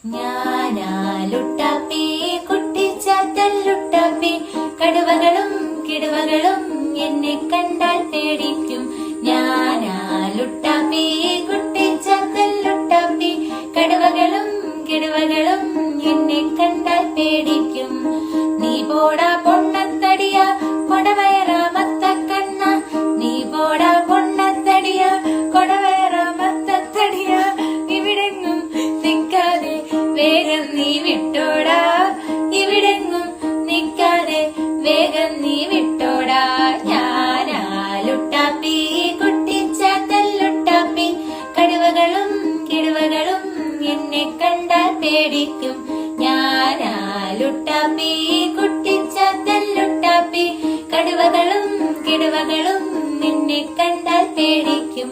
ഞാനാലുട്ടാപ്പി കുട്ടിച്ചാത്തല്ലുട്ടാപ്പി കടുവകളും കിടുവകളും എന്നെ കണ്ടാൽ പേടിക്കും. ഞാനാലുട്ടാപ്പി കുട്ടിച്ചാത്തല്ലുട്ടാപ്പി കടുവകളും കിടുവകളും എന്നെ കണ്ടാൽ പേടിക്കും. നീ പോടാ പൊണ്ണത്തടിയ കൊടവയറാമത്ത കണ്ണ, നീ പോടാ പൊണ്ണത്തടിയ കൊടവയറാമത്തടിയ, ഇവിടെങ്ങും നിക്കാതെ വേഗം നീ വിട്ടോടാ, ഇവിടെങ്ങും നിക്കാതെ വേഗം നീ വിട്ടോടാ. ഞാനാലുട്ടാപ്പി കുട്ടിച്ചാത്തല്ലുട്ടാപ്പി കടുവകളും കിടുവകളും എന്നെ കണ്ടാൽ പേടിക്കും. ഞാനാലുട്ടാപ്പി കുട്ടിച്ചാത്തല്ലുട്ടാപ്പി കടുവകളും കിടുവകളും നിന്നെ കണ്ടാൽ പേടിക്കും.